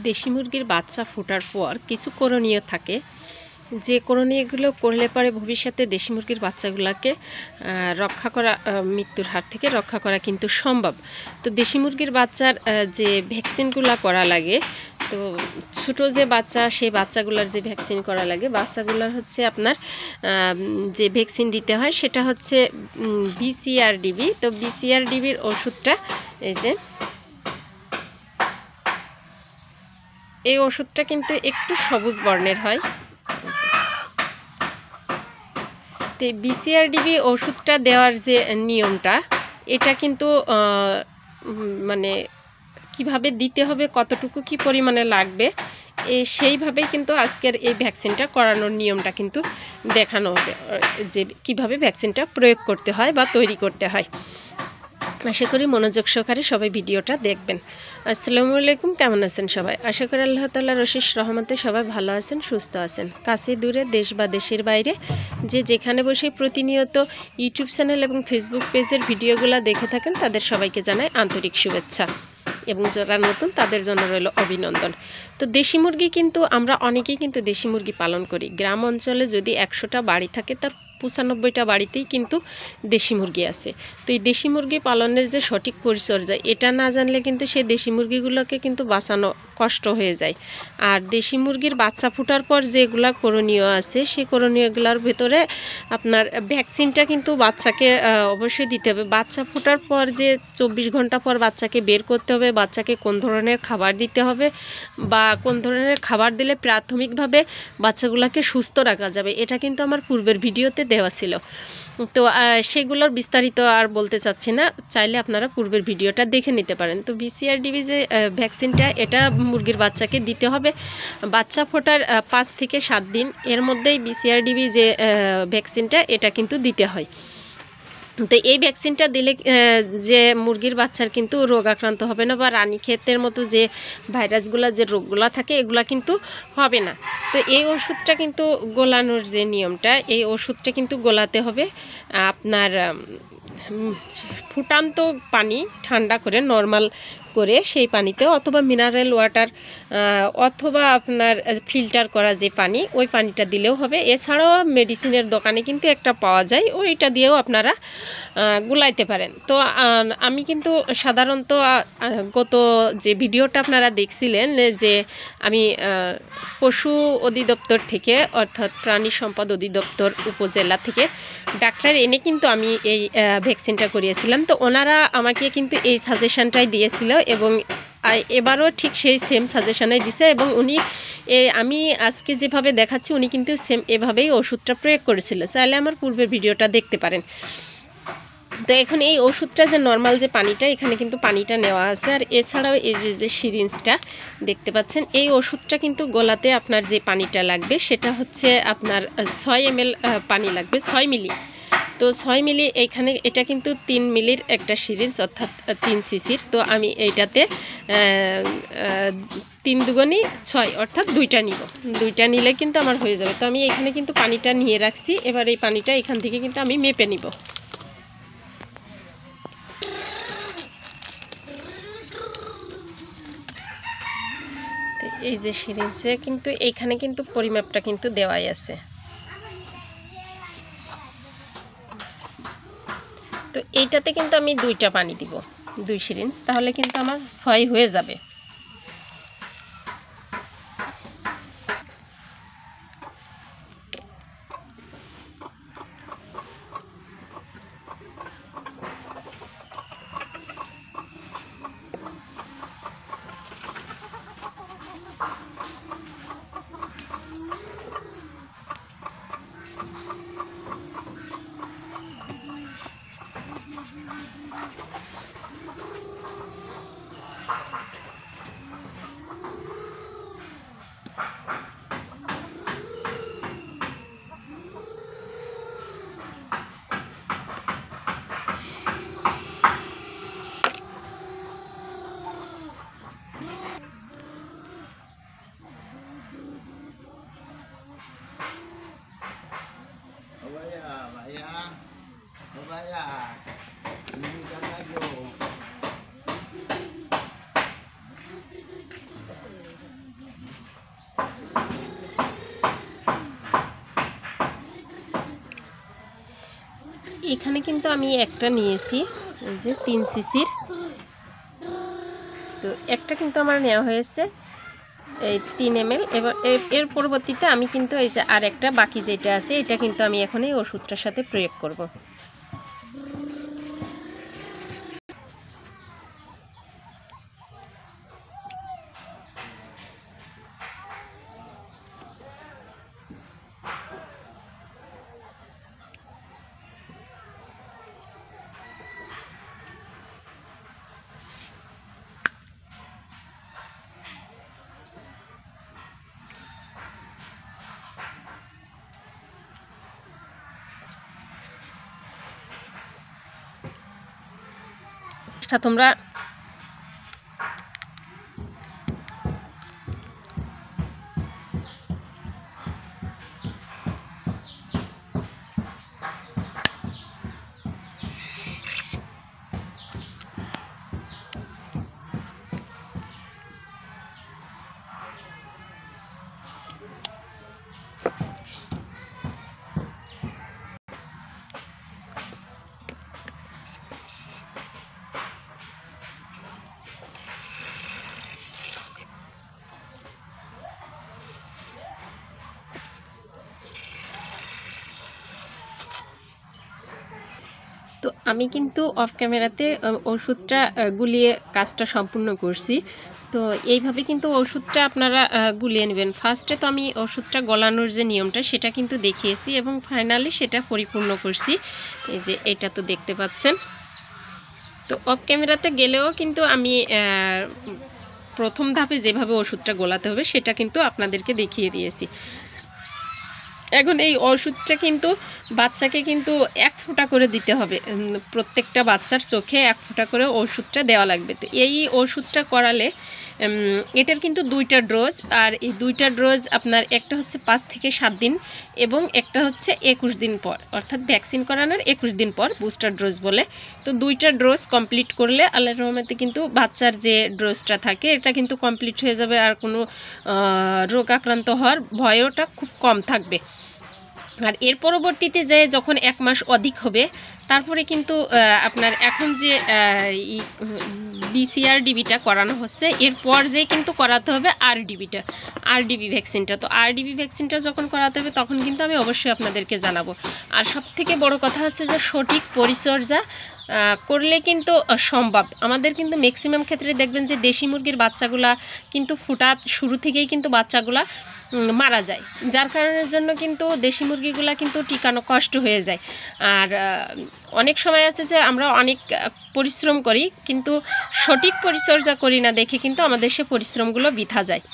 দেশি মুরগির বাচ্চা ফোটার পর কিছু করণীয় থাকে, যে করণীয়গুলো করলে পরে ভবিষ্যতে দেশি মুরগির বাচ্চাগুলোকে রক্ষা করা, মৃত্যুর হাত থেকে রক্ষা করা কিন্তু সম্ভব। তো দেশি মুরগির বাচ্চার যে ভ্যাকসিনগুলো করা লাগে, তো ছোটো যে বাচ্চা, সেই বাচ্চাগুলোর যে ভ্যাকসিন করা লাগে, বাচ্চাগুলোর হচ্ছে আপনার যে ভ্যাকসিন দিতে হয় সেটা হচ্ছে BCRDB। তো BCRDBর ওষুধটা এই ওষুধটা কিন্তু একটু সবুজ বর্ণের হয়। তো BCRDB ওষুধটা দেওয়ার যে নিয়মটা, এটা কিন্তু মানে কিভাবে দিতে হবে, কতটুকু কি পরিমাণে লাগবে, সেইভাবেই কিন্তু আজকের এই ভ্যাকসিনটা করানোর নিয়মটা কিন্তু দেখানো হবে, যে কিভাবে ভ্যাকসিনটা প্রয়োগ করতে হয় বা তৈরি করতে হয়। আশা করি মনোযোগ সহকারে সবাই ভিডিওটা দেখবেন। আসসালামু আলাইকুম, কেমন আছেন সবাই? আশা করি আল্লাহ তাআলার অশেষ রহমতে সবাই ভালো আছেন, সুস্থ আছেন। কাছে দূরে, দেশ বা দেশের বাইরে যে যেখানে বসে প্রতিনিয়ত ইউটিউব চ্যানেল এবং ফেসবুক পেজের ভিডিওগুলো দেখে থাকেন, তাদের সবাইকে জানাই আন্তরিক শুভেচ্ছা, এবং যারা নতুন তাদের জন্য রইল অভিনন্দন। তো দেশি মুরগি কিন্তু আমরা অনেকেই কিন্তু দেশি মুরগি পালন করি। গ্রাম অঞ্চলে যদি 100টা বাড়ি থাকে, তার 95টা বাড়িতেই কিন্তু দেশি মুরগি আছে। তো এই দেশি মুরগি পালনের যে সঠিক পরিচর্যা, এটা না জানলে কিন্তু সেই দেশি মুরগিগুলোকে কিন্তু বাঁচানো কষ্ট হয়ে যায়। আর দেশি মুরগির বাচ্চা ফোটার পর যেগুলা করণীয় আছে, সেই করণীয়গুলোর ভেতরে আপনার ভ্যাকসিনটা কিন্তু বাচ্চাকে অবশ্যই দিতে হবে। বাচ্চা ফোটার পর যে 24 ঘন্টা পর বাচ্চাকে বের করতে হবে, বাচ্চাকে কোন ধরনের খাবার দিতে হবে বা কোন ধরনের খাবার দিলে প্রাথমিকভাবে বাচ্চাগুলোকে সুস্থ রাখা যাবে, এটা কিন্তু আমার পূর্বের ভিডিওতে দেওয়া ছিল। তো সেগুলোর বিস্তারিত আর বলতে চাচ্ছি না, চাইলে আপনারা পূর্বের ভিডিওটা দেখে নিতে পারেন। তো BCRDB যে ভ্যাকসিনটা, এটা মুরগির বাচ্চাকে দিতে হবে বাচ্চা ফোটার 5 থেকে 7 দিন এর মধ্যেই BCRDB যে ভ্যাকসিনটা, এটা কিন্তু দিতে হয়। তো এই ভ্যাকসিনটা দিলে যে মুরগির বাচ্চার কিন্তু রোগ আক্রান্ত হবে না, বা রানীক্ষেতের মতো যে ভাইরাসগুলো, যে রোগগুলো থাকে, এগুলা কিন্তু হবে না। তো এই ওষুধটা কিন্তু গোলানোর যে নিয়মটা, এই ওষুধটা কিন্তু গোলাতে হবে আপনার ফুটান্ত পানি ঠান্ডা করে, নর্মাল করে সেই পানিতে, অথবা মিনারেল ওয়াটার, অথবা আপনার ফিল্টার করা যে পানি, ওই পানিটা দিলেও হবে। এছাড়াও মেডিসিনের দোকানে কিন্তু একটা পাওয়া যায়, ওইটা দিয়েও আপনারা গুলাইতে পারেন। তো আমি কিন্তু সাধারণত গত যে ভিডিওটা আপনারা দেখছিলেন, যে আমি পশু অধিদপ্তর থেকে, অর্থাৎ প্রাণী সম্পদ অধিদপ্তর উপজেলা থেকে ডাক্তার এনে কিন্তু আমি এই ভ্যাকসিনটা করিয়েছিলাম। তো ওনারা আমাকে কিন্তু এই সাজেশানটাই দিয়েছিল, এবং এবারও ঠিক সেই সেম সাজেশানাই দিছে, এবং উনি আমি আজকে যেভাবে দেখাচ্ছি, উনি কিন্তু সেম এভাবেই ওষুধটা প্রয়োগ করেছিল। চাইলে আমার পূর্বের ভিডিওটা দেখতে পারেন। তো এখন এই ওষুধটা যে নর্মাল যে পানিটা, এখানে কিন্তু পানিটা নেওয়া আছে, আর এছাড়াও এই যে সিরিঞ্জটা দেখতে পাচ্ছেন, এই ওষুধটা কিন্তু গোলাতে আপনার যে পানিটা লাগবে, সেটা হচ্ছে আপনার 6 ml পানি লাগবে, 6 মিলি। তো 6 মিলি এইখানে, এটা কিন্তু 3 মিলির একটা সিরিঞ্জ, অর্থাৎ 3 সিসির। তো আমি এইটাতে 3 দুগুণে 6, অর্থাৎ 2টা নিব। 2টা নিলে কিন্তু আমার হয়ে যাবে। তো আমি এখানে কিন্তু পানিটা নিয়ে রাখছি, এবার এই পানিটা এখান থেকে কিন্তু আমি মেপে নিব। এই যে সিরিঞ্জে কিন্তু এইখানে কিন্তু পরিমাপটা কিন্তু দেওয়াই আছে। তো এইটাতে কিন্তু আমি 2টা পানি দিব, 2 সিরিঞ্জ, তাহলে কিন্তু আমার 6 হয়ে যাবে। এখানে কিন্তু আমি একটা নিয়েছি, এই যে 3 সিসির। তো একটা কিন্তু আমার নেওয়া হয়েছে এই 3 ml। এবার এর পরবর্তীতে আমি কিন্তু এই যে আর একটা বাকি যেটা আছে এটা কিন্তু আমি এখন এই ওষুধটার সাথে প্রয়োগ করব। তোমরা তো আমি কিন্তু অফ ক্যামেরাতে ওষুধটা গুলিয়ে কাজটা সম্পূর্ণ করছি। তো এইভাবে কিন্তু ওষুধটা আপনারা গুলিয়ে নেবেন। ফার্স্টে তো আমি ওষুধটা গলানোর যে নিয়মটা সেটা কিন্তু দেখিয়েছি এবং ফাইনালি সেটা পরিপূর্ণ করছি। এই যে এটা তো দেখতে পাচ্ছেন। তো অফ ক্যামেরাতে গেলেও কিন্তু আমি প্রথম ধাপে যেভাবে ওষুধটা গোলাতে হবে সেটা কিন্তু আপনাদেরকে দেখিয়ে দিয়েছি। এখন এই ওষুধটা কিন্তু বাচ্চাকে কিন্তু 1 ফোঁটা করে দিতে হবে, প্রত্যেকটা বাচ্চার চোখে 1 ফোঁটা করে ওষুধটা দেওয়া লাগবে। তো এই ওষুধটা করালে এটার কিন্তু 2টা ডোজ, আর এই 2টা ডোজ আপনার একটা হচ্ছে 5 থেকে 7 দিন এবং একটা হচ্ছে 21 দিন পর, অর্থাৎ ভ্যাকসিন করানোর 21 দিন পর বুস্টার ডোজ বলে। তো 2টা ডোজ কমপ্লিট করলে আল্লাহর রহমতে কিন্তু বাচ্চার যে ডোজটা থাকে এটা কিন্তু কমপ্লিট হয়ে যাবে, আর কোনো রোগ আক্রান্ত হওয়ার ভয়টা খুব কম থাকবে। আর এর পরবর্তীতে যে যখন 1 মাস অধিক হবে তারপরে কিন্তু আপনার এখন যে BCRDBটা করানো হচ্ছে এরপর যে কিন্তু করাতে হবে RDB ভ্যাকসিনটা। তো RDB ভ্যাকসিনটা যখন করাতে হবে তখন কিন্তু আমি অবশ্যই আপনাদেরকে জানাবো। আর সবথেকে বড় কথা হচ্ছে যে সঠিক পরিচর্যা করলে কিন্তু সম্ভব। আমাদের কিন্তু ম্যাক্সিমাম ক্ষেত্রে দেখবেন যে দেশি মুরগির বাচ্চাগুলা কিন্তু ফুটা শুরু থেকেই কিন্তু বাচ্চাগুলা মারা যায়, যার কারণের জন্য কিন্তু দেশি মুরগিগুলা কিন্তু টিকানো কষ্ট হয়ে যায়। আর অনেক সময় আছে যে আমরা অনেক পরিশ্রম করি কিন্তু সঠিক পরিচর্যা করি না দেখে কিন্তু আমাদের সে পরিশ্রমগুলো বৃথা যায়।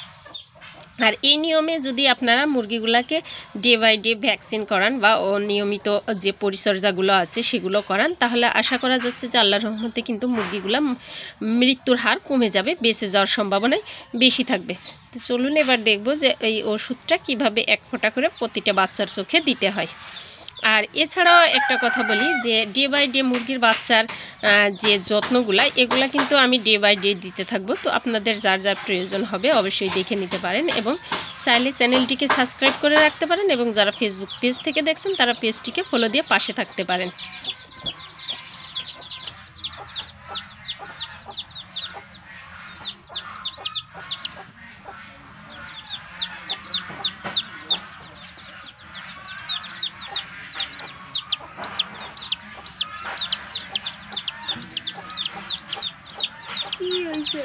আর এই নিয়মে যদি আপনারা মুরগিগুলাকে ডে বাই ডে ভ্যাকসিন করান বা নিয়মিত যে পরিচর্যাগুলো আছে সেগুলো করান, তাহলে আশা করা যাচ্ছে যে আল্লাহর রহমতে কিন্তু মুরগিগুলা মৃত্যুর হার কমে যাবে, বেঁচে যাওয়ার সম্ভাবনাই বেশি থাকবে। তো চলুন এবার দেখব যে এই ওষুধটা কিভাবে 1 ফোঁটা করে প্রতিটা বাচ্চার চোখে দিতে হয়। আর এছাড়াও একটা কথা বলি যে ডে বাই ডে মুরগির বাচ্চার যে যত্নগুলা এগুলা কিন্তু আমি ডে বাই ডে দিতে থাকবো। তো আপনাদের যার যার প্রয়োজন হবে অবশ্যই দেখে নিতে পারেন এবং চাইলে চ্যানেলটিকে সাবস্ক্রাইব করে রাখতে পারেন এবং যারা ফেসবুক পেজ থেকে দেখছেন তারা পেজটিকে ফলো দিয়ে পাশে থাকতে পারেন। কি হয়েছে?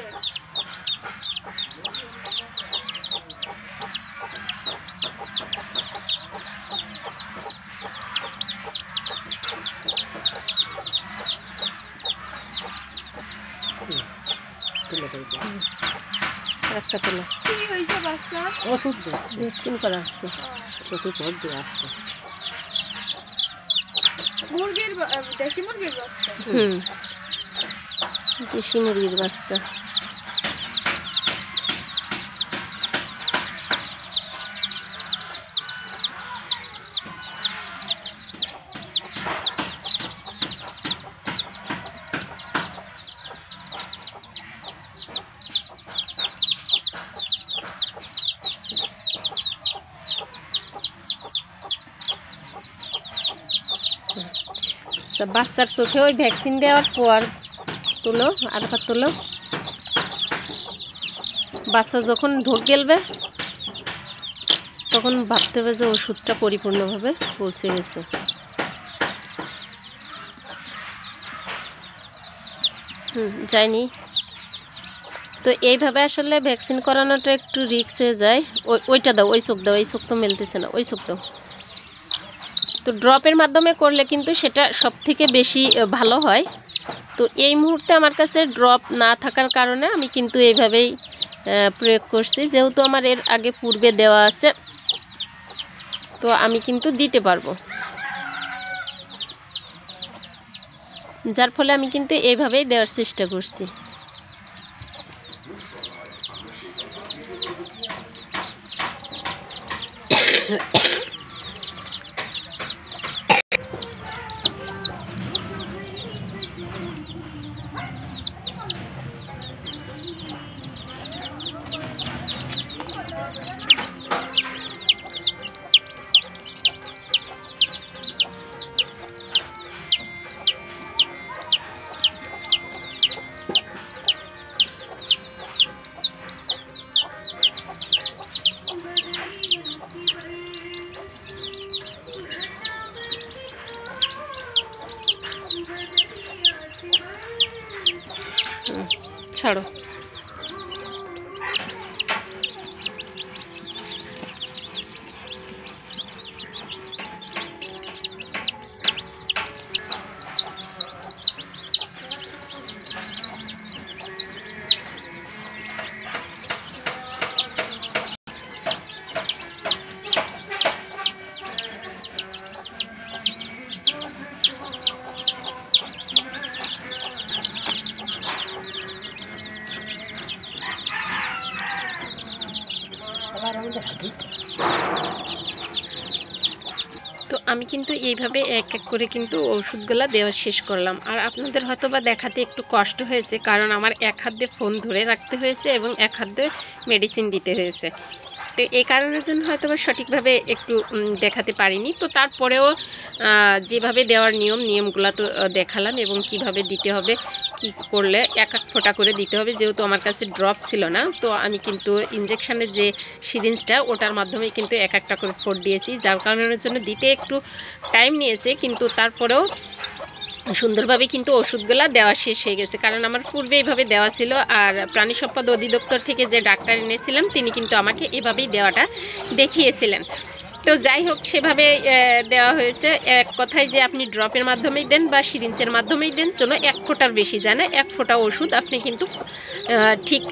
একটা তোলা কি হয়েছে বাচ্চা? ওষুধ ভ্যাকসিন করা আসছে, চোখে পর দিয়ে আসছে। মুরগির দেশি মুরগির বাচ্চা? দেশি মুরগির বাচ্চা। আচ্ছা, বাচ্চার চোখে ওই ভ্যাকসিন দেওয়ার পর তুলো, আর তুলো, বাচ্চা যখন ঢোক গেলবে তখন ভাবতে হবে যে ওষুধটা পরিপূর্ণভাবে পৌঁছে গেছে। যায়নি তো এইভাবে আসলে ভ্যাকসিন করানোটা একটু রিস্ক হয়ে যায়। ওইটা দাও, ওই চোখ দাও, এই চোখ তো মেলতেছে না, ওই চোখ দাও। তো ড্রপের মাধ্যমে করলে কিন্তু সেটা সব থেকে বেশি ভালো হয়। তো এই মুহূর্তে আমার কাছে ড্রপ না থাকার কারণে আমি কিন্তু এইভাবেই প্রয়োগ করছি, যেহেতু আমার এর আগে পূর্বে দেওয়া আছে, তো আমি কিন্তু দিতে পারবো, যার ফলে আমি কিন্তু এইভাবেই দেওয়ার চেষ্টা করছি। ছাড়ো। তো আমি কিন্তু এইভাবে এক এক করে কিন্তু ওষুধগুলো দেওয়া শেষ করলাম। আর আপনাদের হয়তো বা দেখাতে একটু কষ্ট হয়েছে, কারণ আমার এক হাত দিয়ে ফোন ধরে রাখতে হয়েছে এবং এক হাত দিয়ে মেডিসিন দিতে হয়েছে। তো এই কারণের জন্য হয়তো বা সঠিকভাবে একটু দেখাতে পারিনি। তো তারপরেও যেভাবে দেওয়ার নিয়মগুলো তো দেখালাম, এবং কিভাবে দিতে হবে, কি করলে এক এক ফোঁটা করে দিতে হবে। যেহেতু আমার কাছে ড্রপ ছিল না, তো আমি কিন্তু ইনজেকশানের যে সিরিঞ্জটা, ওটার মাধ্যমে কিন্তু এক একটা করে ফোঁট দিয়েছি, যার কারণের জন্য দিতে একটু টাইম নিয়েছে, কিন্তু তারপরেও সুন্দরভাবে কিন্তু ওষুধগুলো দেওয়া শেষ হয়ে গেছে। কারণ আমার পূর্বে এইভাবে দেওয়া ছিল, আর প্রাণী সম্পদ অধিদপ্তর থেকে যে ডাক্তার এনেছিলাম তিনি কিন্তু আমাকে এভাবেই দেওয়াটা দেখিয়েছিলেন। তো যাই হোক, সেভাবে দেওয়া হয়েছে। এক কথায় যে আপনি ড্রপের মাধ্যমেই দেন বা সিরিঞ্জের মাধ্যমেই দেন, যেন এক ফোঁটার বেশি জানে, এক ফোঁটা ওষুধ আপনি কিন্তু ঠিক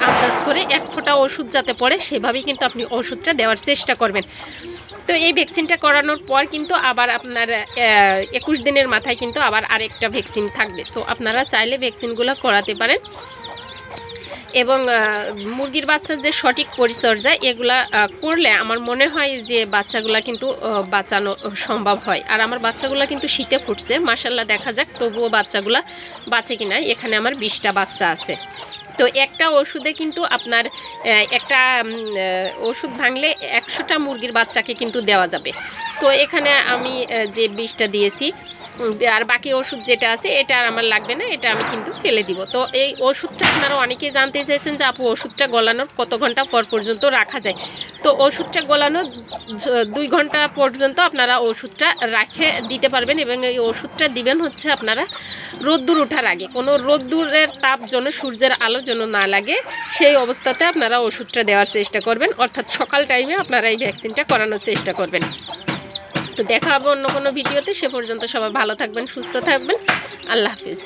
আন্দাজ করে এক ফোঁটা ওষুধ যাতে পড়ে সেভাবেই কিন্তু আপনি ওষুধটা দেওয়ার চেষ্টা করবেন। তো এই ভ্যাকসিনটা করানোর পর কিন্তু আবার আপনার 21 দিনের মাথায় কিন্তু আবার আরেকটা ভ্যাকসিন থাকবে। তো আপনারা চাইলে ভ্যাকসিনগুলো করাতে পারেন। এবং মুরগির বাচ্চার যে সঠিক পরিচর্যা, এগুলা করলে আমার মনে হয় যে বাচ্চাগুলা কিন্তু বাঁচানো সম্ভব হয়। আর আমার বাচ্চাগুলা কিন্তু শীতে ফুটছে, মাশাআল্লাহ, দেখা যাক তবুও বাচ্চাগুলা বাঁচে কিনা। এখানে আমার 20টা বাচ্চা আছে। তো একটা ওষুধে কিন্তু আপনার একটা ওষুধ ভাঙলে 100টা মুরগির বাচ্চাকে কিন্তু দেওয়া যাবে। তো এখানে আমি যে 20টা দিয়েছি, আর বাকি ওষুধ যেটা আছে এটা আর আমার লাগবে না, এটা আমি কিন্তু ফেলে দিব। তো এই ওষুধটা আপনারা অনেকেই জানতে চাইছেন যে আপু ওষুধটা গলানোর কত ঘন্টা পর পর্যন্ত রাখা যায়। তো ওষুধটা গলানোর 2 ঘন্টা পর্যন্ত আপনারা ওষুধটা রাখে দিতে পারবেন, এবং এই ওষুধটা দিবেন হচ্ছে আপনারা রোদ্দুর ওঠার আগে। কোনো রোদ্দুরের তাপ যেন, সূর্যের আলো যেন না লাগে, সেই অবস্থাতে আপনারা ওষুধটা দেওয়ার চেষ্টা করবেন, অর্থাৎ সকাল টাইমে আপনারা এই ভ্যাকসিনটা করানোর চেষ্টা করবেন। তো দেখা হবে অন্য কোনো ভিডিওতে। সে পর্যন্ত সবাই ভালো থাকবেন, সুস্থ থাকবেন। আল্লাহ হাফিজ।